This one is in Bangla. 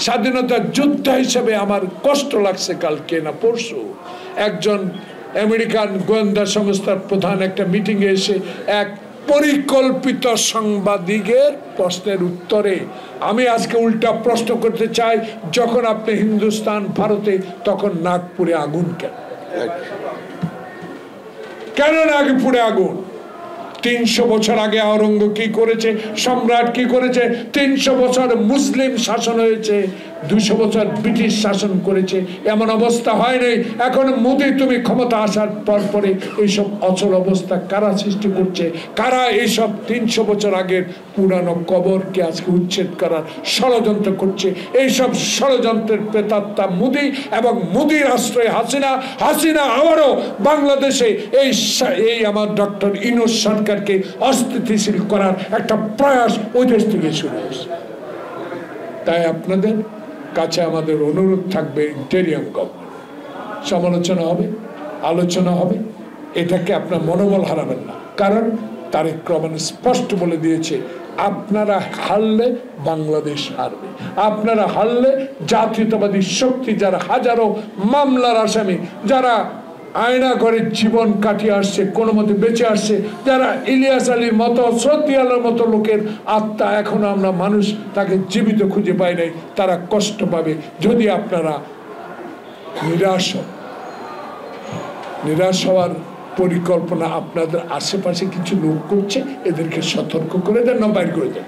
স্বাধীনতা যোদ্ধা হিসেবে আমার কষ্ট লাগছে কালকে না পরশু একজন আমেরিকান গোয়েন্দা সংস্থার প্রধান একটা মিটিংয়ে এসে এক পরিকল্পিত সাংবাদিকের প্রশ্নের উত্তরে আমি আজকে উল্টা প্রশ্ন করতে চাই, যখন আপনি হিন্দুস্তান ভারতে তখন নাগপুরে আগুন কেন নাগপুরে আগুন? 300 বছর আগে আওরঙ্গজেব কি করেছে, সম্রাট কি করেছে? 300 বছর মুসলিম শাসন হয়েছে, 200 বছর ব্রিটিশ শাসন করেছে, এমন অবস্থা হয় নাই। এখন মোদি তুমি ক্ষমতা আসার পর পরে এইসব অচল অবস্থা কারা সৃষ্টি করছে? কারা এইসব 300 বছর আগের পুরানো কবরকে আজকে উচ্ছেদ করার ষড়যন্ত্র করছে? এইসব ষড়যন্ত্রের প্রেতাত্মা মোদি এবং মোদির আশ্রয় হাসিনা। হাসিনা আবারও বাংলাদেশে এই আমার ডক্টর ইউনূস সরকারকে অস্থিতিশীল করার একটা প্রয়াস ওই দেশ থেকে শুরু হয়েছে। তাই আপনাদের কাছে আমাদের অনুরোধ থাকবে, ইন্টেরিয়াম গভর্নমেন্ট সমালোচনা হবে, আলোচনা হবে, এটাকে আপনার মনোবল হারাবেন না। কারণ তারেক রহমান স্পষ্ট বলে দিয়েছে, আপনারা হারলে বাংলাদেশ হারবে, আপনারা হারলে জাতীয়তাবাদী শক্তি যারা হাজারো মামলার আসামি, যারা আয়না ঘরে জীবন কাটিয়ে আসছে, কোনো মতে বেঁচে আসছে, যারা ইলিয়াস আলীর মতো, সৌদি আলীর মতো লোকের আত্মা এখনো আমরা মানুষ তাকে জীবিত খুঁজে পাই নাই, তারা কষ্ট পাবে যদি আপনারা নিরাশ হওয়ার পরিকল্পনা আপনাদের আশেপাশে কিছু লোক করছে, এদেরকে সতর্ক করে দেন না বাইর করে দেন।